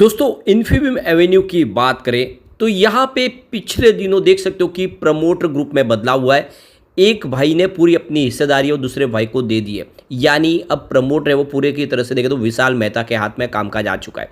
दोस्तों Infibeam Avenue की बात करें तो यहाँ पे पिछले दिनों देख सकते हो कि प्रमोटर ग्रुप में बदलाव हुआ है। एक भाई ने पूरी अपनी हिस्सेदारी और दूसरे भाई को दे दी है, यानी अब प्रमोटर है वो पूरे की तरह से देखें तो विशाल मेहता के हाथ में कामकाज आ चुका है।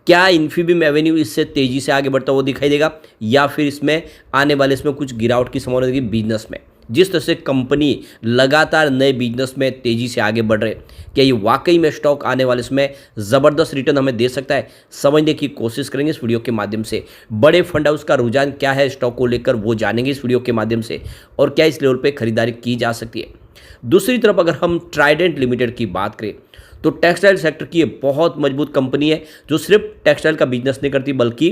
क्या इन्फीबीम एवेन्यू इससे तेजी से आगे बढ़ता हुआ दिखाई देगा या फिर इसमें आने वाले इसमें कुछ गिरावट की संभावना रहेगी बिजनेस में? जिस तरह से कंपनी लगातार नए बिजनेस में तेजी से आगे बढ़ रहे, क्या ये वाकई में स्टॉक आने वाले इसमें ज़बरदस्त रिटर्न हमें दे सकता है? समझने की कोशिश करेंगे इस वीडियो के माध्यम से। बड़े फंड हाउस का रुझान क्या है स्टॉक को लेकर वो जानेंगे इस वीडियो के माध्यम से, और क्या इस लेवल पर खरीदारी की जा सकती है। दूसरी तरफ अगर हम ट्राइडेंट लिमिटेड की बात करें तो टेक्सटाइल सेक्टर की ये बहुत मजबूत कंपनी है जो सिर्फ टेक्सटाइल का बिजनेस नहीं करती बल्कि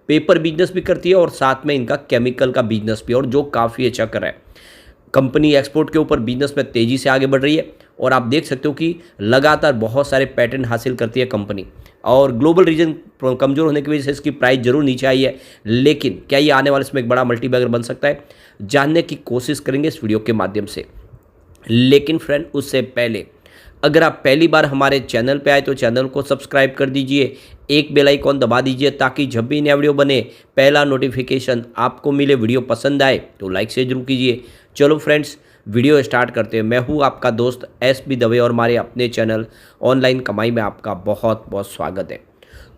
पेपर बिजनेस भी करती है और साथ में इनका केमिकल का बिजनेस भी, और जो काफ़ी अच्छा कर रहा है। कंपनी एक्सपोर्ट के ऊपर बिजनेस में तेज़ी से आगे बढ़ रही है और आप देख सकते हो कि लगातार बहुत सारे पैटेंट हासिल करती है कंपनी, और ग्लोबल रीजन कमज़ोर होने की वजह से इसकी प्राइस जरूर नीचे आई है, लेकिन क्या ये आने वाले इसमें एक बड़ा मल्टीबैगर बन सकता है? जानने की कोशिश करेंगे इस वीडियो के माध्यम से। लेकिन फ्रेंड उससे पहले अगर आप पहली बार हमारे चैनल पे आए तो चैनल को सब्सक्राइब कर दीजिए, एक बेल आइकॉन दबा दीजिए ताकि जब भी नया वीडियो बने पहला नोटिफिकेशन आपको मिले। वीडियो पसंद आए तो लाइक से जरूर कीजिए। चलो फ्रेंड्स वीडियो स्टार्ट करते हैं। मैं हूँ आपका दोस्त SB दवे और हमारे अपने चैनल ऑनलाइन कमाई में आपका बहुत बहुत स्वागत है।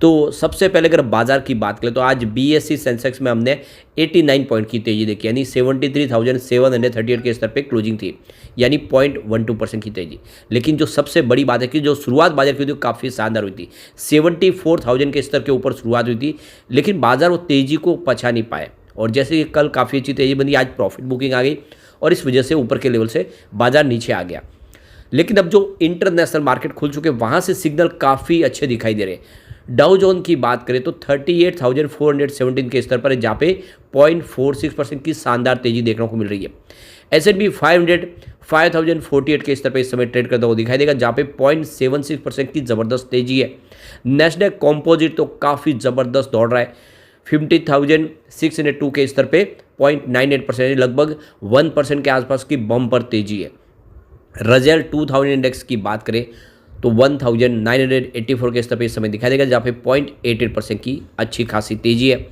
तो सबसे पहले अगर बाजार की बात करें तो आज BSE सेंसेक्स में हमने 89 पॉइंट की तेजी देखी, यानी 73,738 के स्तर पे क्लोजिंग थी, यानी 0.12% की तेजी। लेकिन जो सबसे बड़ी बात है कि जो शुरुआत बाजार की हुई थी काफ़ी शानदार हुई थी, 74,000 के स्तर के ऊपर शुरुआत हुई थी, लेकिन बाजार वो तेजी को पचा नहीं पाए। और जैसे कि कल काफ़ी अच्छी तेजी बनी, आज प्रॉफिट बुकिंग आ गई और इस वजह से ऊपर के लेवल से बाजार नीचे आ गया। लेकिन अब जो इंटरनेशनल मार्केट खुल चुके हैं वहाँ से सिग्नल काफ़ी अच्छे दिखाई दे रहे हैं। डाउ जोन की बात करें तो 38,417 के स्तर पर है, जहाँ पे 0.46% की शानदार तेजी देखने को मिल रही है। S&P 500 5,048 के स्तर पर इस समय ट्रेड करता हुआ दिखाई देगा, जहाँ पे 0.76% की ज़बरदस्त तेजी है। नेस्डैक कॉम्पोजिट तो काफ़ी ज़बरदस्त दौड़ रहा है, 50,602 के स्तर पे 0.98%, लगभग 1% के आसपास की बम्पर तेजी है। रजेल 2000 इंडेक्स की बात करें तो 1984 के स्तर पर इस समय दिखाई देगा, जहाँ पे 0.88% की अच्छी खासी तेजी है।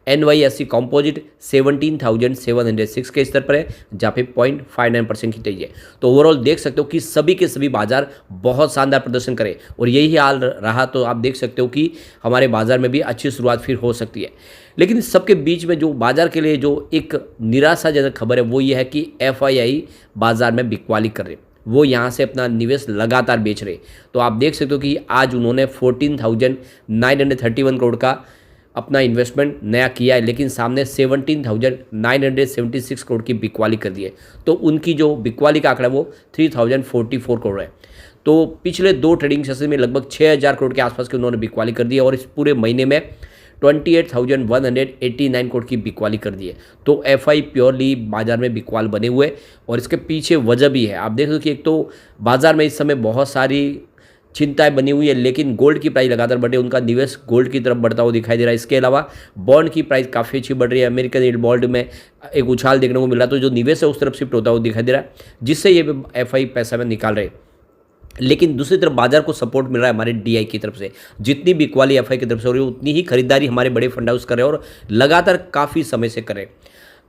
NYSE कॉम्पोजिट 17,706 के स्तर पर है, जहाँ पे 0.59% की तेजी है। तो ओवरऑल देख सकते हो कि सभी के सभी बाजार बहुत शानदार प्रदर्शन करें, और यही हाल रहा तो आप देख सकते हो कि हमारे बाजार में भी अच्छी शुरुआत फिर हो सकती है। लेकिन इस सबके बीच में जो बाजार के लिए जो एक निराशाजनक खबर है वो ये है कि FII बाजार में बिकवाली कर रहे, वो यहाँ से अपना निवेश लगातार बेच रहे। तो आप देख सकते हो कि आज उन्होंने 14,931 करोड़ का अपना इन्वेस्टमेंट नया किया है, लेकिन सामने 17,976 करोड़ की बिकवाली कर दी है। तो उनकी जो बिकवाली का आंकड़ा वो 3,044 करोड़ है। तो पिछले 2 ट्रेडिंग सेशन में लगभग 6,000 करोड़ के आसपास की उन्होंने बिकवाली कर दी है, और इस पूरे महीने में 28,189 करोड़ की बिकवाली कर दी है। तो FI प्योरली बाजार में बिकवाल बने हुए, और इसके पीछे वजह भी है। आप देख लो कि एक तो बाजार में इस समय बहुत सारी चिंताएं बनी हुई है, लेकिन गोल्ड की प्राइस लगातार बढ़े, उनका निवेश गोल्ड की तरफ बढ़ता हुआ दिखाई दे रहा है। इसके अलावा बॉन्ड की प्राइस काफ़ी अच्छी बढ़ रही है, अमेरिकन यील्ड बॉन्ड में एक उछाल देखने को मिल रहा है, तो जो निवेश है उस तरफ शिफ्ट होता हुआ दिखाई दे रहा है, जिससे ये FI पैसा में निकाल रहे हैं। लेकिन दूसरी तरफ बाजार को सपोर्ट मिल रहा है हमारे DI की तरफ से। जितनी बिकवाली FI की तरफ से हो रही है उतनी ही खरीदारी हमारे बड़े फंड हाउस कर रहे हैं, और लगातार काफ़ी समय से करें।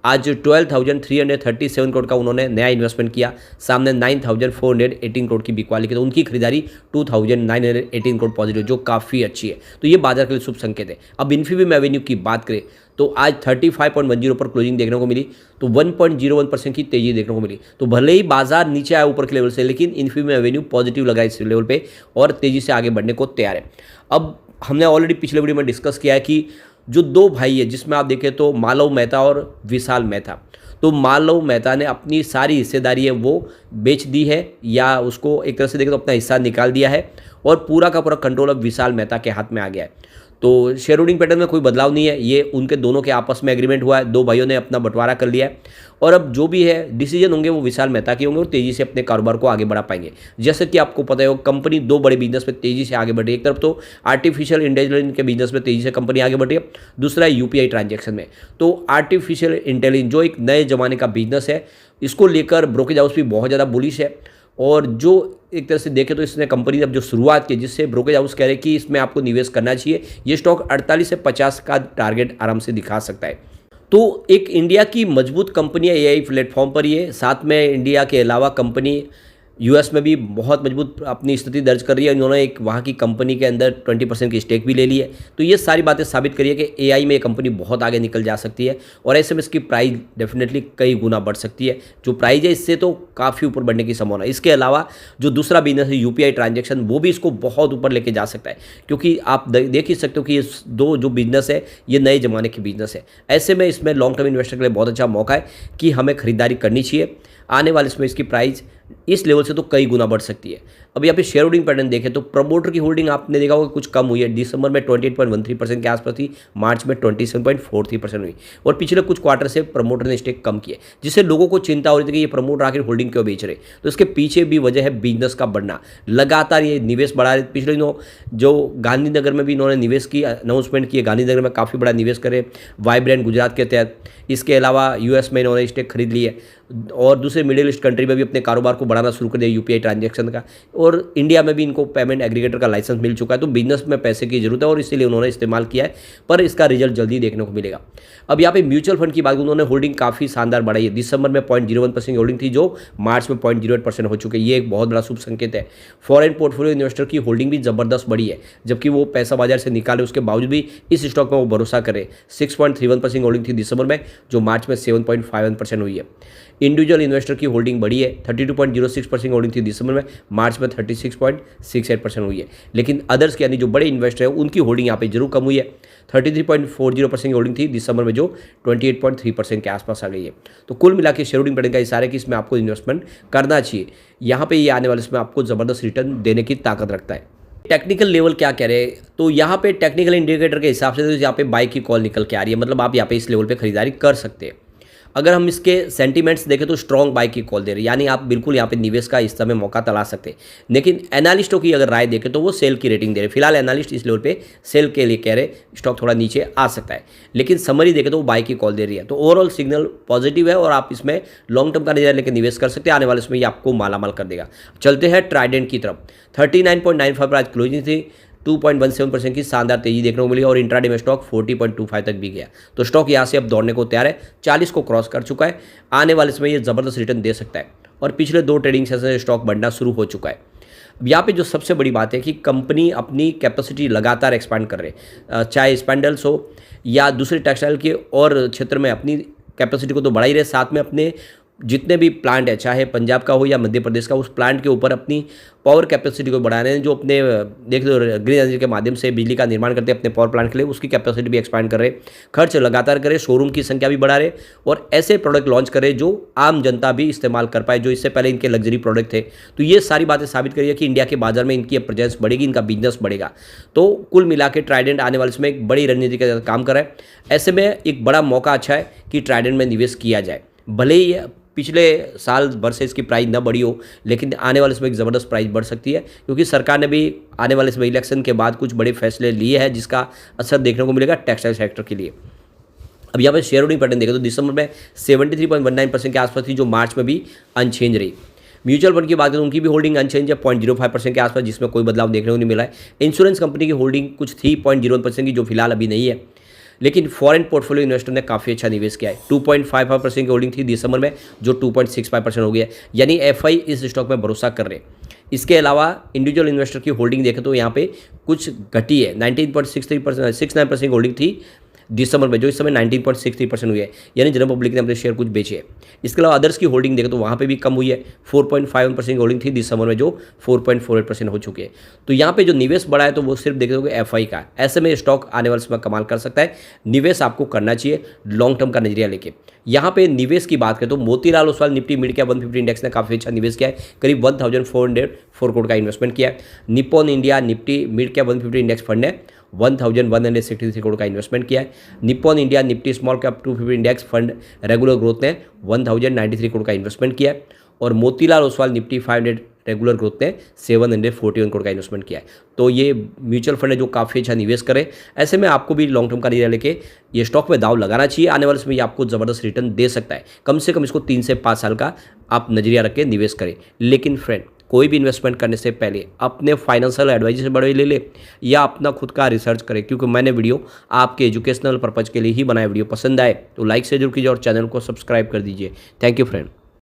आज 12,337 करोड़ का उन्होंने नया इन्वेस्टमेंट किया, सामने 9,418 करोड़ की बिकवाली की, तो उनकी खरीदारी 2,918 करोड़ पॉजिटिव, जो काफ़ी अच्छी है। तो ये बाजार के लिए शुभ संकेत है। अब इन्फीबीम एवेन्यू की बात करें तो आज 35.10 पर क्लोजिंग देखने को मिली, तो 1.01% की तेजी देखने को मिली। तो भले ही बाजार नीचे आया ऊपर के लेवल से, लेकिन इन्फीबीम एवेन्यू पॉजिटिव लगा इस लेवल पे और तेजी से आगे बढ़ने को तैयार है। अब हमने ऑलरेडी पिछले वीडियो में डिस्कस किया है कि जो 2 भाई है, जिसमें आप देखें तो मालव मेहता और विशाल मेहता, तो मालव मेहता ने अपनी सारी हिस्सेदारी है वो बेच दी है, या उसको एक तरह से देखें तो अपना हिस्सा निकाल दिया है, और पूरा का पूरा कंट्रोल अब विशाल मेहता के हाथ में आ गया है। तो शेयर होल्डिंग पैटर्न में कोई बदलाव नहीं है, ये उनके दोनों के आपस में एग्रीमेंट हुआ है, 2 भाइयों ने अपना बंटवारा कर लिया है, और अब जो भी है डिसीजन होंगे वो विशाल मेहता के होंगे, और तेज़ी से अपने कारोबार को आगे बढ़ा पाएंगे। जैसे कि आपको पता है कंपनी 2 बड़े बिजनेस में तेज़ी से आगे बढ़ रही है। एक तरफ तो आर्टिफिशियल इंटेलिजेंस के बिजनेस में तेज़ी से कंपनी आगे बढ़ रही है, दूसरा है UPI ट्रांजेक्शन में। तो आर्टिफिशियल इंटेलिजेंस जो एक नए जमाने का बिजनेस है, इसको लेकर ब्रोकेज हाउस भी बहुत ज़्यादा बुलिश है, और जो एक तरह से देखें तो इसने कंपनी ने अब जो शुरुआत की, जिससे ब्रोकरेज हाउस कह रहे हैं कि इसमें आपको निवेश करना चाहिए, ये स्टॉक 48 से 50 का टारगेट आराम से दिखा सकता है। तो एक इंडिया की मजबूत कंपनी है एआई प्लेटफॉर्म पर ये, साथ में इंडिया के अलावा कंपनी यूएस में भी बहुत मजबूत अपनी स्थिति दर्ज कर रही है। इन्होंने एक वहाँ की कंपनी के अंदर 20% की स्टेक भी ले ली है। तो ये सारी बातें साबित करिए कि एआई में ये कंपनी बहुत आगे निकल जा सकती है और ऐसे में इसकी प्राइस डेफिनेटली कई गुना बढ़ सकती है। जो प्राइस है इससे तो काफ़ी ऊपर बढ़ने की संभावना है। इसके अलावा जो दूसरा बिजनेस है यूपीआई ट्रांजेक्शन, वो भी इसको बहुत ऊपर लेके जा सकता है, क्योंकि आप देख ही सकते हो कि ये दो जो बिजनेस है ये नए ज़माने के बिजनेस है। ऐसे में इसमें लॉन्ग टर्म इन्वेस्टर के लिए बहुत अच्छा मौका है कि हमें खरीदारी करनी चाहिए। आने वाले इसमें इसकी प्राइस इस लेवल से तो कई गुना बढ़ सकती है। अब यहाँ पे शेयर होल्डिंग पैटर्न देखें तो प्रमोटर की होल्डिंग आपने देखा होगा कुछ कम हुई है। दिसंबर में 28.13% के आसपास थी, मार्च में 27.43% हुई और पिछले कुछ क्वार्टर से प्रमोटर ने स्टेक कम किया, जिससे लोगों को चिंता हो रही थी कि ये प्रमोटर आखिर होल्डिंग क्यों बेच रहे। तो इसके पीछे भी वजह है बिजनेस का बढ़ना, लगातार ये निवेश बढ़ा रहे। पिछले दिनों जो गांधीनगर में भी इन्होंने निवेश की अनाउंसमेंट की है, गांधीनगर में काफ़ी बड़ा निवेश करे वाइब्रेंट गुजरात के तहत। इसके अलावा यूएस में इन्होंने स्टेक खरीद ली है और दूसरे मिडिल ईस्ट कंट्री में भी अपने कारोबार को बढ़ाना शुरू कर दिया यूपीआई ट्रांजैक्शन का, और इंडिया में भी इनको पेमेंट एग्रीगेटर का लाइसेंस मिल चुका है। तो बिजनेस में पैसे की जरूरत है और इसीलिए उन्होंने इस्तेमाल किया है, पर इसका रिजल्ट जल्दी देखने को मिलेगा। अब यहाँ पे म्यूचुअल फंड की बात, उन्होंने होल्डिंग काफ़ी शानदार बढ़ाई है। दिसंबर में 0.01% की होल्डिंग थी, जो मार्च में 0.08% हो चुकी है। ये एक बहुत बड़ा शुभ संकेत है। फॉरेन पोर्टफोलियो इन्वेस्टर की होल्डिंग भी जबरदस्त बढ़ी है, जबकि वो पैसा बाजार से निकाले उसके बावजूद भी इस स्टॉक में वो भरोसा करे। 6.31% होल्डिंग थी दिसंबर में, जो मार्च में 7.51% हुई है। इंडिविजुअल इन्वेस्टर की होल्डिंग बढ़ी है, 32.06% होल्डिंग थी दिसंबर में, मार्च में 36.68% हुई है। लेकिन अदर्स यानी जो बड़े इन्वेस्टर हैं उनकी होल्डिंग यहाँ पे जरूर कम हुई है। 33.40% की होल्डिंग थी दिसंबर में, जो 28.3% के आसपास आ गई है। तो कुल मिला के शेयर होल्डिंग पैटर्न का इशारा है कि इसमें आपको इन्वेस्टमेंट करना चाहिए। यहाँ पे ये आने वाले इसमें आपको ज़बरदस्त रिटर्न देने की ताकत रखता है। टेक्निकल लेवल क्या कह रहे हैं, तो यहाँ पे टेक्निकल इंडिकेटर के हिसाब से तो यहाँ पे बाई की कॉल निकल के आ रही है, मतलब आप यहाँ पे इस लेवल पे खरीदारी कर सकते हैं। अगर हम इसके सेंटीमेंट्स देखें तो स्ट्रॉन्ग बाई की कॉल दे रहे हैं, यानी आप बिल्कुल यहाँ पे निवेश का इस समय मौका तलाश सकते हैं। लेकिन एनालिस्टों की अगर राय देखें तो वो सेल की रेटिंग दे रहे हैं। फिलहाल एनालिस्ट इस लेवल पे सेल के लिए कह रहे स्टॉक थोड़ा नीचे आ सकता है, लेकिन समरी देखें तो वो बाई की कॉल दे रही है। तो ओवरऑल सिग्नल पॉजिटिव है और आप इसमें लॉन्ग टर्म का नजरिया लेकर निवेश कर सकते हैं। आने वाले इसमें ये आपको मालामाल कर देगा। चलते हैं ट्राइडेंट की तरफ। 39.95 पर आज क्लोजिंग थी, 2.17% की शानदार तेजी देखने को मिली और इंट्राडे में स्टॉक 40.25 तक भी गया। तो स्टॉक यहाँ से अब दौड़ने को तैयार है, 40 को क्रॉस कर चुका है। आने वाले समय ये ज़बरदस्त रिटर्न दे सकता है और पिछले 2 ट्रेडिंग सेशन से स्टॉक बढ़ना शुरू हो चुका है। अब यहाँ पे जो सबसे बड़ी बात है कि कंपनी अपनी कैपेसिटी लगातार एक्सपांड कर रही है, चाहे स्पैंडल्स हो या दूसरे टेक्सटाइल के और क्षेत्र में अपनी कैपेसिटी को तो बढ़ा ही रहे, साथ में अपने जितने भी प्लांट है, चाहे पंजाब का हो या मध्य प्रदेश का, उस प्लांट के ऊपर अपनी पावर कैपेसिटी को बढ़ा रहे हैं। जो अपने देख लो ग्रीन एनर्जी के माध्यम से बिजली का निर्माण करते हैं अपने पावर प्लांट के लिए, उसकी कैपेसिटी भी एक्सपांड कर रहे, खर्च लगातार करे, शोरूम की संख्या भी बढ़ा रहे और ऐसे प्रोडक्ट लॉन्च करे जो आम जनता भी इस्तेमाल कर पाए, जो इससे पहले इनके लग्जरी प्रोडक्ट थे। तो ये सारी बातें साबित करिए कि इंडिया के बाजार में इनकी प्रेजेंस बढ़ेगी, इनका बिजनेस बढ़ेगा। तो कुल मिला के ट्राइडेंट आने वाले समय एक बड़ी रणनीति के साथ काम कर रहा है। ऐसे में एक बड़ा मौका अच्छा है कि ट्राइडेंट में निवेश किया जाए। भले ही पिछले साल भर से इसकी प्राइस न बढ़ी हो, लेकिन आने वाले समय एक ज़बरदस्त प्राइस बढ़ सकती है, क्योंकि सरकार ने भी आने वाले समय इलेक्शन के बाद कुछ बड़े फैसले लिए हैं, जिसका असर देखने को मिलेगा टेक्सटाइल सेक्टर के लिए। अब यहाँ पर शेयर होल्डिंग पैटर्न देखें तो दिसंबर में 73.19% के आसपास थी, जो मार्च में भी अनचेंज रही। म्यूचुअल फंड की बात करें तो उनकी भी होल्डिंग अनचेंज है 0.05% के आसपास, जिसमें कोई बदलाव देखने को नहीं मिला है। इंश्योरेंस कंपनी की होल्डिंग कुछ थी 0.01% की, जो फिलहाल अभी नहीं है। लेकिन फॉरेन पोर्टफोलियो इन्वेस्टर ने काफ़ी अच्छा निवेश किया है। 2.55% की होल्डिंग थी दिसंबर में, जो 2.65% हो गया है, यानी एफआई इस स्टॉक में भरोसा कर रहे हैं। इसके अलावा इंडिविजुअल इन्वेस्टर की होल्डिंग देखें तो यहाँ पे कुछ घटी है, 69% की होल्डिंग थी दिसंबर में, जो इस समय 19.63% हुई है, यानी जनरल पब्लिक ने अपने शेयर कुछ बेचे हैं। इसके अलावा अदर्स की होल्डिंग देखें तो वहाँ पे भी कम हुई है, 4.51% की होल्डिंग थी दिसंबर में, जो 4.48% हो चुकी है। तो यहाँ पे जो निवेश बढ़ा है तो वो सिर्फ देखे एफआई का। ऐसे में स्टॉक आने वाले समय कमाल कर सकता है। निवेश आपको करना चाहिए लॉन्ग टर्म का नजरिया लेके। यहाँ पे निवेश की बात करें तो Motilal Oswal Nifty mid cap 150 index ने काफ़ी अच्छा निवेश किया है, करीब 1404 करोड़ का इन्वेस्टमेंट किया है। Nippon India Nifty mid cap 150 index fund ने 1163 करोड़ का इन्वेस्टमेंट किया है। Nippon India Nifty small cap 250 index fund regular growth ने 1093 करोड़ का इन्वेस्टमेंट किया है और Motilal Oswal Nifty 500 regular growth ने 741 करोड़ का इन्वेस्टमेंट किया है। तो ये म्यूचुअल फंड है जो काफ़ी अच्छा निवेश करे। ऐसे में आपको भी लॉन्ग टर्म का नजरिया लेके ये स्टॉक में दाव लगाना चाहिए। आने वाले समय ये आपको ज़बरदस्त रिटर्न दे सकता है। कम से कम इसको 3 से 5 साल का आप नजरिया रख के निवेश करें। लेकिन फ्रेंड, कोई भी इन्वेस्टमेंट करने से पहले अपने फाइनेंशियल एडवाइजर से बड़े ले ले या अपना खुद का रिसर्च करें, क्योंकि मैंने वीडियो आपके एजुकेशनल पर्पज़ के लिए ही बनाया। वीडियो पसंद आए तो लाइक से जरूर कीजिए और चैनल को सब्सक्राइब कर दीजिए। Thank you friend.